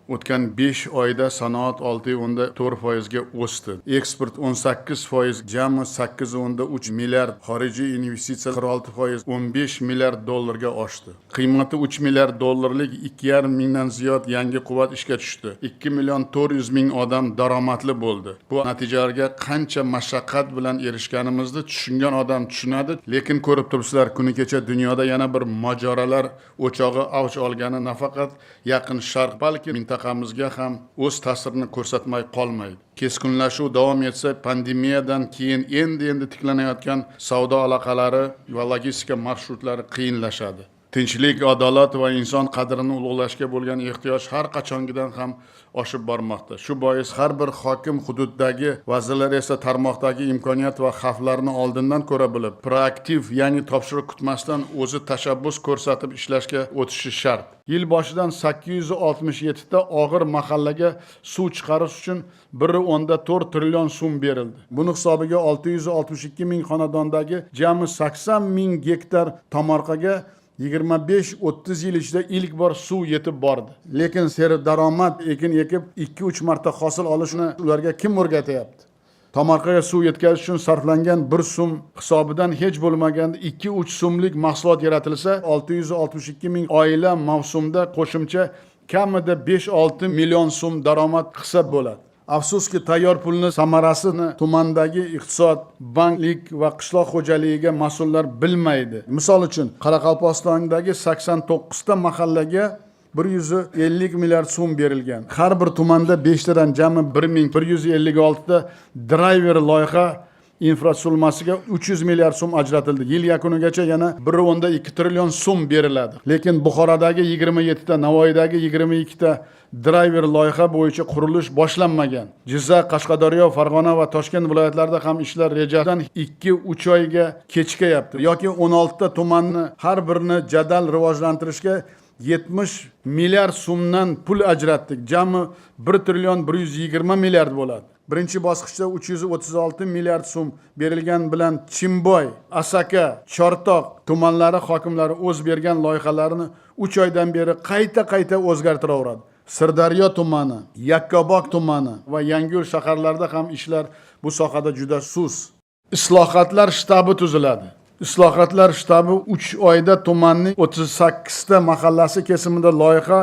O'tgan 5 oyda sanoat 6.4% ga o'sdi. Eksport 18%, jami 8.3 milliard, xorijiy investitsiya 46%, 15 milliard dollarga oshdi. Qiymati 3 milliard dollarlik 2,5 mingdan ziyod yangi quvvat ishga tushdi. 2,400,000 odam daromadli bo'ldi. Bu natijalarga qancha mashaqqat bilan erishganimizni tushungan odam tushunadi, lekin ko'rib turibsizlar, kuni kecha dunyoda yana bir mojarolar o'chog'i avj olgani nafaqat Yaqin Sharq, balki mintaqamizga ham o'z ta'sirini ko'rsatmay qolmaydi. Keskinlashuv davom etsa, pandemiyadan keyin endi tiklanayotgan savdo aloqalari va logistika marshutlari qiyinlashadi. Tinchlik, adolat va inson qadrini ulug'lashga bo'lgan ehtiyoj har qachongidan ham oshib bormoqda. Shu bois har bir hokim hududdagi, vazirlar esa tarmoqdagi imkoniyat va xavflarni oldindan ko'ra bilib, proaktiv, ya'ni topshiriq kutmasdan o'zi tashabbus ko'rsatib ishlashga o'tishi shart. Yil boshidan 867 ta og'ir mahallaga suv chiqarish uchun 1.4 trillion so'm berildi. Buni hisobiga 662 ming xonadondagi jami 80 ming gektar tomorqaga 25-30 yil ichida ilk bor suv yetib bordi. Lekin daromad ekin ekib 2-3 marta hosil olishni ularga kim o'rgatyapti? Tomorqaga suv yetkazish uchun sarflangan 1 so'm hisobidan hech bo'lmaganda 2-3 so'mlik mahsulot yaratilsa, 662 ming oila mavsumda qo'shimcha kamida 5-6 million so'm daromad qilsa bo'ladi. Afsuski, tayyor pulni samarasini tumandagi iqtisod, banklik va qishloq xo'jaligiga mas'ullar bilmaydi. Misol uchun, Qoraqalpog'istondagi 89 ta mahallaga 150 milliard so'm berilgan. Har bir tumanda 5 tadan jami 1156 ta driver loyiha infratuzilmasiga 300 milliard so'm ajratildi. Yil yakunigacha yana 1.2 trillion so'm beriladi. Lekin Buxorodagi 27 ta, Navoiydagi 22 ta driver loyiha bo'yicha qurilish boshlanmagan. Jizzax, Qashqadaryo, Farg'ona va Toshkent viloyatlarida ham ishlar rejadan 2-3 oyga kechikyapti. Yoki 16 ta tumanni har birini jadal rivojlantirishga 70 milliard so'mdan pul ajratdik. Jami 1 trillion 120 milliard bo'ladi. Birinchi bosqichda 336 milliard so'm berilgan bilan Chimboy, Asaka, Chortoq tumanlari hokimlari o'z bergan loyihalarini 3 oydan beri qayta o'zgartiraveradi. Sirdaryo tumani, Yakkabog' tumani va Yangiyo'l shaharlarida ham ishlar bu sohada juda sust. Islohotlar shtabi tuziladi. Islohotlar shtabi 3 oyda tumanning 38 ta mahallasi kesimida loyiha,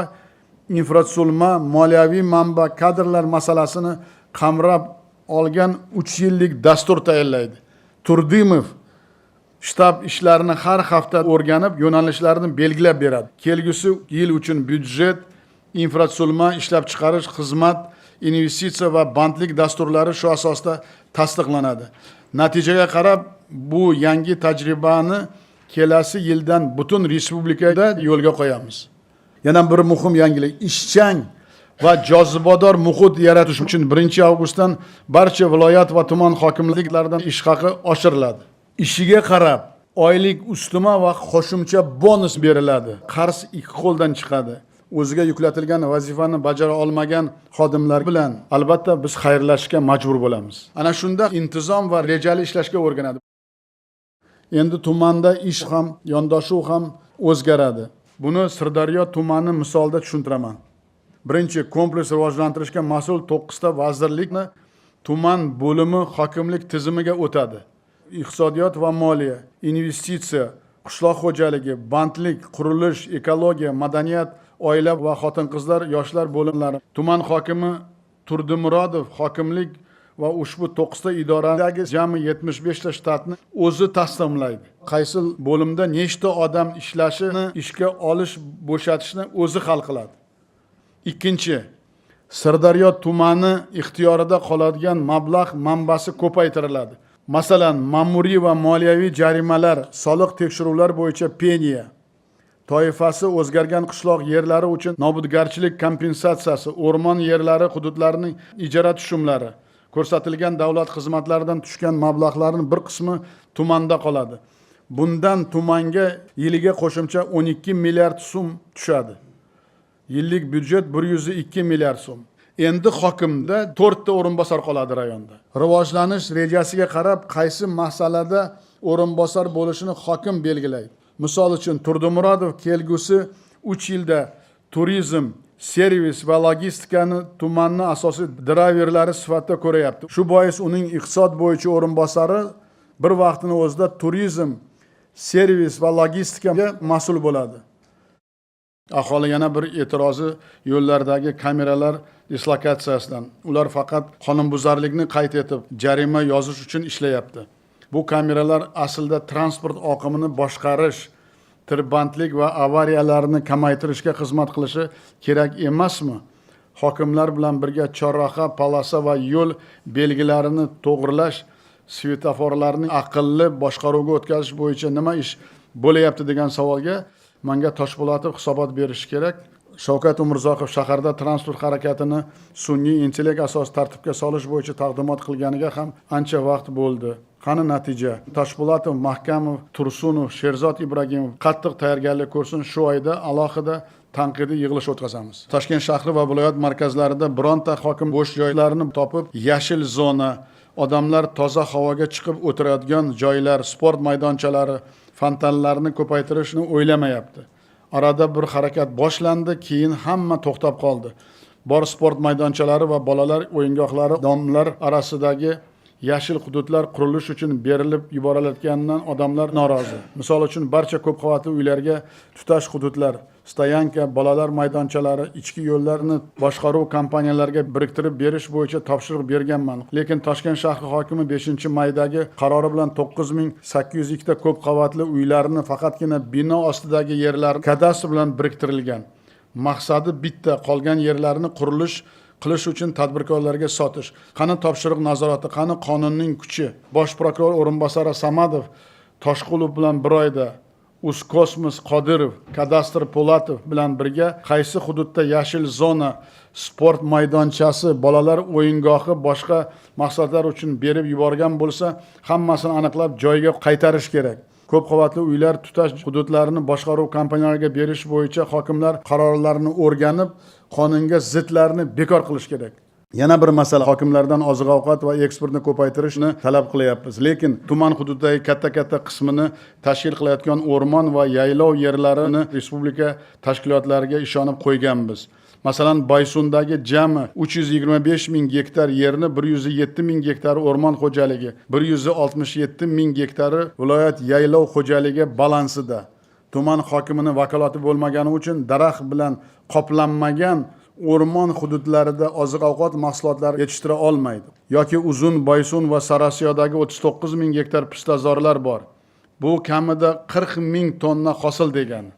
infratuzilma, moliyaviy manba, kadrlar masalasini qamrab olgan 3 yillik dastur tayyorlaydi. Turdimov shtab ishlarini har hafta o'rganib, yo'nalishlarini belgilab beradi. Kelgusi yil uchun byudjet, infratuzilma, ishlab chiqarish, xizmat, investitsiya va bandlik dasturlari shu asosda tasdiqlanadi. Natijaga qarab bu yangi tajribani kelasi yildan butun respublikada yo'lga qo'yamiz. Yana bir muhim yangilik, ishchan va jozibador muhit yaratish uchun 1-avgustdan barcha viloyat va tuman hokimliklaridan ish haqi oshiriladi. Ishiga qarab oylik ustma va qo'shimcha bonus beriladi. Qarz 2 qo'ldan chiqadi. O'ziga yuklatilgan vazifani bajara olmagan xodimlar bilan albatta biz xayrlashishga majbur bo'lamiz. Ana shunda intizom va rejali ishlashga o'rganadi. Endi tumanda ish ham, yondashuv ham o'zgaradi. Buni Sirdaryo tumani misolida tushuntiraman. Birinchi, kompleks rivojlantirishga mas'ul 9 ta vazirlikni tuman bo'limi hokimlik tizimiga o'tadi. Iqtisodiyot va moliya, investitsiya, qishloq xo'jaligi, bandlik, qurilish, ekologiya, madaniyat, oila va xotin-qizlar, yoshlar bo'limlari. Tuman hokimi Turdimurodov hokimlik va ushbu 9 ta idoradagi jami 75 ta shtatni o'zi tasdiqlaydi. Qaysi bo'limda nechta odam ishlashini, ishga olish, bo'shatishni o'zi hal qiladi. Ikkinchi, Sirdaryo tumani ixtiyorida qoladigan mablag' manbasi ko'paytiriladi. Masalan, ma'muriy va moliyaviy jarimalar, soliq tekshiruvlar bo'yicha peniya, toifasi o'zgargan qishloq yerlari uchun nobudgarchilik kompensatsiyasi, o'rmon yerlari hududlarining ijara tushumlari, ko'rsatilgan davlat xizmatlaridan tushgan mablag'larning bir qismi tumanda qoladi. Bundan tumanga yiliga qo'shimcha 12 milliard so'm tushadi. Yillik byudjet 102 milliard so'm. Endi hokimda 4 ta o'rinbosar qoladi rayonda. Rivojlanish rejasiga qarab qaysi masalada o'rinbosar bo'lishini hokim belgilaydi. Misol uchun Turdimurodov kelgusi 3 yilda turizm, servis va logistikani tumanning asosiy driverlari sifatida ko'ryapti. Shu bois uning iqtisod bo'yicha o'rinbosari bir vaqtning o'zida turizm, servis va logistikaga mas'ul bo'ladi. Aholi yana bir e'tirozi yo'llardagi kameralar dislokatsiyasidan. Ular faqat qonunbuzarlikni qayd etib, jarima yozish uchun ishlayapti. Bu kameralar aslida transport oqimini boshqarish, tirbandlik va avariyalarni kamaytirishga xizmat qilishi kerak emasmi? Hokimlar bilan birga chorraha, polasa va yo'l belgilarini to'g'rilash, svetoforlarning aqlli boshqaruvga o'tkazish bo'yicha nima ish bo'layapti degan savolga menga Toshpo'latov hisobot berishi kerak. Shavkat Umurzoqov shaharda transport harakatini sun'iy intellekt asosida tartibga solish bo'yicha taqdimot qilganiga ham ancha vaqt bo'ldi. Qani natija? Toshpo'latov, Mahkamov, Tursunov, Sherzod Ibragimov qattiq tayyorgarlik ko'rsin. Shu oyda alohida tanqidiy yig'ilish o'tkazamiz. Toshkent shahri va viloyat markazlarida bironta hokim bo'sh joylarni topib, yashil zona, odamlar toza havoga chiqib o'tiradigan joylar, sport maydonchalari, fontanlarni ko'paytirishni o'ylamayapti. Arada bir harakat boshlandi, keyin hamma to'xtab qoldi. Bor sport maydonchalari va bolalar o'yingohlari domlar arasidagi yashil hududlar qurilish uchun berilib yuborilayotganidan odamlar norozi. Misol uchun barcha ko'p qavatli uylarga tutash hududlar, stoyanka, bolalar maydonchalari, ichki yo'llarni boshqaruv kompaniyalariga biriktirib berish bo'yicha topshiriq berganman. Lekin Toshkent shahri hokimi 5-maydagi qarori bilan 9802 ta ko'p qavatli uylarni faqatgina bino ostidagi yerlar kadastr bilan biriktirilgan. Maqsadi bitta, qolgan yerlarni qurilish qilish uchun tadbirkorlarga sotish. Qani topshiriq nazorati, qani qonunning kuchi? Bosh prokuror o'rinbosari Samadov Toshqulov bilan bir oyda Uskosmos Qodirov, Kadastr Po'latov bilan birga qaysi hududda yashil zona, sport maydonchasi, bolalar o'yingohi boshqa maqsadlar uchun berib yuborgan bo'lsa, hammasini aniqlab joyiga qaytarish kerak. Ko'p qavatli uylar tutash hududlarini boshqaruv kompaniyalariga berish bo'yicha hokimlar qarorlarini o'rganib, qonunga zidlarni bekor qilish kerak. Yana bir masala, hokimlardan oziq-ovqat va eksportni ko'paytirishni talab qilyapmiz. Lekin tuman hududidagi katta qismini tashkil qilayotgan o'rmon va yaylov yerlarini respublika tashkilotlariga ishonib qo'yganmiz. Masalan, Baysundagi jami 325 ming gektar yerni 107 ming gektar o'rmon xo'jaligi, 167 ming gektari viloyat yaylov xo'jaligi balansida. Tuman hokimining vakolati bo'lmagani uchun daraxt bilan qoplanmagan o'rmon hududlarida oziq-ovqat mahsulotlari yetishtira olmaydi. Yoki Uzun, Baysun va Sarasiyodagi 39 ming gektar pistazorlar bor. Bu kamida 40 ming tonna hosil degani.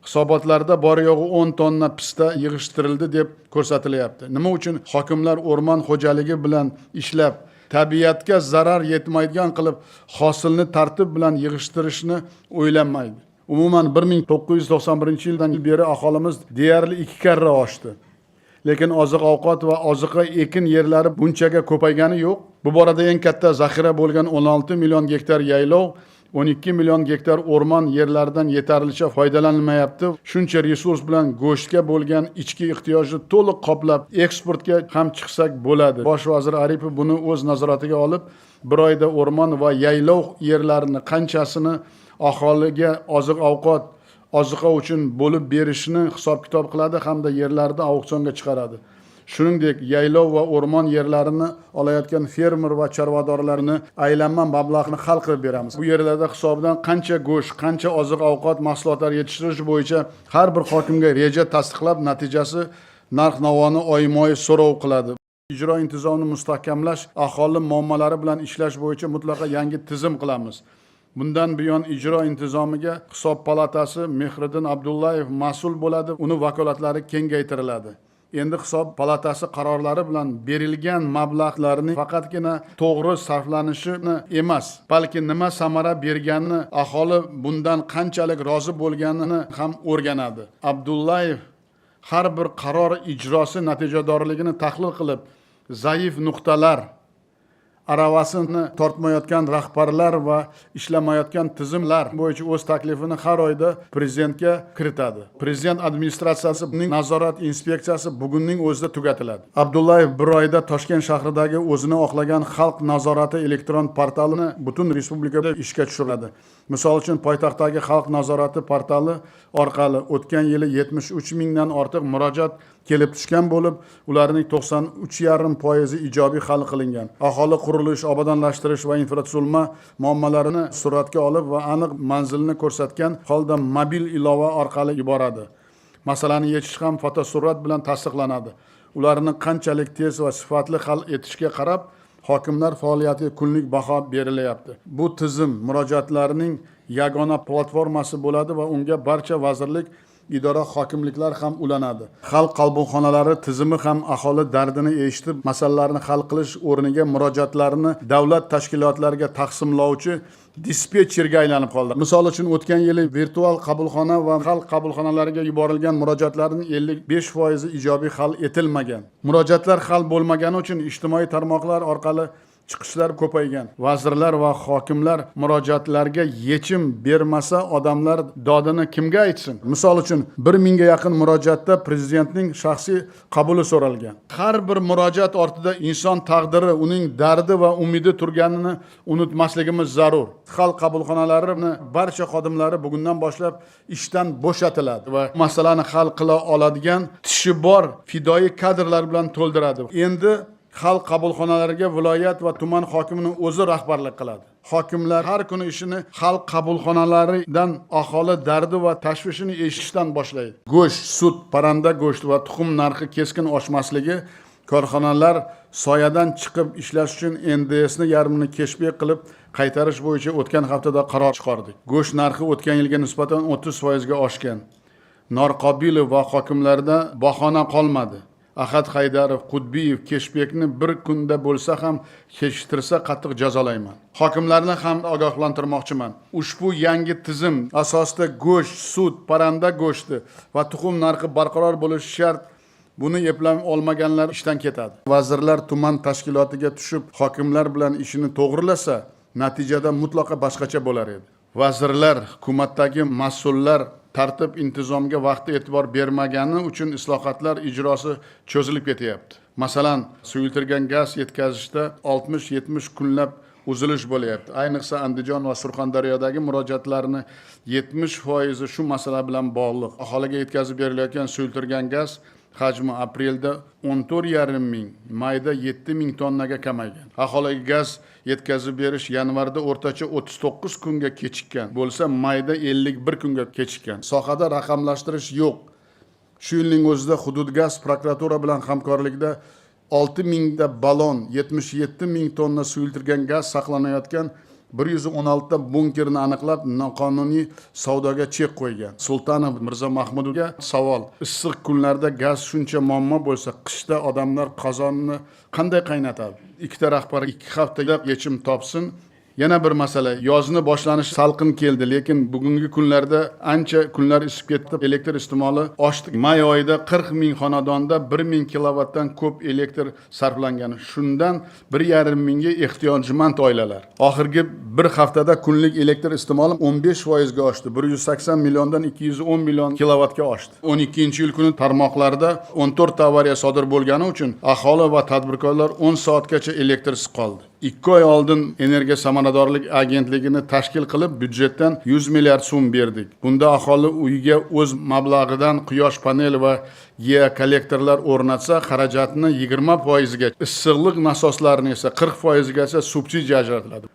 Hisobotlarda bor yo'g'i 10 tonna pista yig'ishtirildi deb ko'rsatilyapti. Nima uchun hokimlar o'rmon xo'jaligi bilan ishlab, tabiatga zarar yetmaydigan qilib hosilni tartib bilan yig'ishtirishni o'ylamaydi? Umuman 1991-yildan beri aholimiz deyarli 2 karra oshdi. Lekin oziq-ovqat va oziqa ekin yerlari bunchaga ko'paygani yo'q. Bu borada eng katta zaxira bo'lgan 16 million gektar yaylov, 12 million gektar o'rmon yerlaridan yetarlicha foydalanilmayapti. Shuncha resurs bilan go'shtga bo'lgan ichki ehtiyojni to'liq qoplab, eksportga ham chiqsak bo'ladi. Bosh vazir Aripov buni o'z nazoratiga olib, bir oyda o'rmon va yaylov yerlarini qanchasini aholiga oziq-ovqat, oziqa uchun bo'lib berishni hisob-kitob qiladi hamda yerlarni auksionga chiqaradi. Shuningdek, yaylov va o'rmon yerlarini olayotgan fermer va chorvadorlarni aylanma mablag'ni hal qilib beramiz. Bu yerlarda hisobidan qancha go'sht, qancha oziq-ovqat mahsulotlari yetishtirish bo'yicha har bir hokimga reja tasdiqlab, natijasi narx-navoni oyma-oy so'rov qiladi. Ijro intizomini mustahkamlash, aholi muammolari bilan ishlash bo'yicha mutlaqo yangi tizim qilamiz. Bundan buyon ijro intizomiga Hisob palatasi Mehriddin Abdullayev mas'ul bo'ladi, uni vakolatlari kengaytiriladi. Endi Hisob palatasi qarorlari bilan berilgan mablag'larning faqatgina to'g'ri sarflanishini emas, balki nima samara berganini, aholi bundan qanchalik rozi bo'lganini ham o'rganadi. Abdullayev har bir qaror ijrosi natijadorligini tahlil qilib, zaif nuqtalar, aravasini tortmayotgan rahbarlar va ishlamayotgan tizimlar bo'yicha o'z taklifini har oyda prezidentga kiritadi. Prezident administratsiyasining nazorat inspeksiyasi bugunning o'zida tugatiladi. Abdullayev bir oyda Toshkent shahridagi o'zini oqlagan xalq nazorati elektron portalini butun respublikada ishga tushiradi. Misol uchun poytaxtdagi xalq nazorati portali orqali o'tgan yili 73 mingdan ortiq murojaat kelib tushgan bo'lib, ularning 93,5% ijobiy hal qilingan. Aholi qurilish, obodonlashtirish va infratuzilma muammolarini suratga olib va aniq manzilni ko'rsatgan holda mobil ilova orqali yuboradi. Masalani yechish ham fotosurat bilan tasdiqlanadi. Ularni qanchalik tez va sifatli hal etishga qarab hokimlar faoliyatiga kunlik baho berilyapti. Bu tizim murojaatlarning yagona platformasi bo'ladi va unga barcha vazirlik, idora, hokimliklar ham ulanadi. Xalq qabulxonalari tizimi ham aholi dardini eshitib, masalalarni hal qilish o'rniga murojaatlarni davlat tashkilotlariga taqsimlovchi dispetcherga aylanib qoldi. Misol uchun o'tgan yili virtual qabulxona va xalq qabulxonalariga yuborilgan murojaatlarning 55% ijobiy hal etilmagan. Murojaatlar hal bo'lmagani uchun ijtimoiy tarmoqlar orqali chiqishlar ko'paygan. Vazirlar va hokimlar murojaatlarga yechim bermasa, odamlar dodini kimga aytsin? Misol uchun 1000 ga yaqin murojaatda prezidentning shaxsiy qabuli so'ralgan. Har bir murojaat ortida inson taqdiri, uning dardi va umidi turganini unutmasligimiz zarur. Xalq qabulxonalarining barcha xodimlari bugundan boshlab ishdan bo'shatiladi va masalani hal qila oladigan tishi bor fidoyi kadrlar bilan to'ldiradi. Endi xalq qabulxonalariga viloyat va tuman hokimining o'zi rahbarlik qiladi. Hokimlar har kuni ishini xalq qabulxonalaridan aholi dardi va tashvishini eshitishdan boshlaydi. Go'sht, sut, parranda go'sht va tuxum narxi keskin oshmasligi, korxonalar soyadan chiqib ishlash uchun NDSni yarmini keshbey qilib qaytarish bo'yicha o'tgan haftada qaror chiqardik. Go'sht narxi o'tgan yilga nisbatan 30% ga oshgan. Norqobilov va hokimlarda bahona qolmadi. Ahad Haydarov, Qudbiyev, Keshbekni bir kunda bo'lsa ham kechiktirsa qattiq jazolayman. Hokimlarni ham ogohlantirmoqchiman. Ushbu yangi tizim asosida go'sht, sut, parranda go'shti va tuxum narxi barqaror bo'lishi shart. Buni eplay olmaganlar ishdan ketadi. Vazirlar tuman tashkilotiga tushib, hokimlar bilan ishini to'g'rilasa, natijada mutlaqo boshqacha bo'lar edi. Vazirlar, hukumatdagi mas'ullar tartib intizomga vaqtda e'tibor bermagani uchun islohotlar ijrosi cho'zilib ketyapti. Masalan, suyultirilgan gaz yetkazishda 60-70 kunlab uzilish bo'lyapti. Ayniqsa Andijon va Surxondaryodagi murojaatlarni 70% shu masala bilan bog'liq. Aholiga yetkazib berilayotgan suyultirilgan gaz hajmi aprelda 14,5 ming, mayda 7 ming tonnaga kamaygan. Aholiga gaz yetkazib berish yanvarda o'rtacha 39 kunga kechikkan bo'lsa, mayda 51 kunga kechikkan. Sohada raqamlashtirish yo'q. Shu yilning o'zida hudud gaz prokuratura bilan hamkorlikda 6 mingta ballon, 77 ming tonna suyultirilgan gaz saqlanayotgan 116 ta bunkerni aniqlab, noqonuniy savdoga chek qo'ygan. Sultanov Mirzo Mahmudovga savol: issiq kunlarda gaz shuncha muammo bo'lsa, qishda odamlar qozonni qanday qaynatadi? Ikkita rahbar 2 haftada yechim topsin. Yana bir masala, yozni boshlanish salqin keldi, lekin bugungi kunlarda ancha kunlar isib ketdi, elektr iste'moli oshdi. May oyida 40 ming xonadonda 1000 kilovatdan ko'p elektr sarflangan. Shundan 1,5 mingga ehtiyojmand oilalar. Oxirgi bir haftada kunlik elektr iste'moli 15% ga oshdi. 180 milliondan 210 million kilovatga oshdi. 12-iyul kuni tarmoqlarda 14 ta avariya sodir bo'lgani uchun aholi va tadbirkorlar 10 soatgacha elektrsiz qoldi. 2 oy oldin energiya samaradorlik agentligini tashkil qilib, byudjetdan 100 milliard so'm berdik. Bunda aholi uyiga o'z mablag'idan quyosh paneli va kollektorlar o'rnatsa, xarajatni 20% ga, issiqlik nasoslarini esa 40% gacha subsidiya ajratiladi.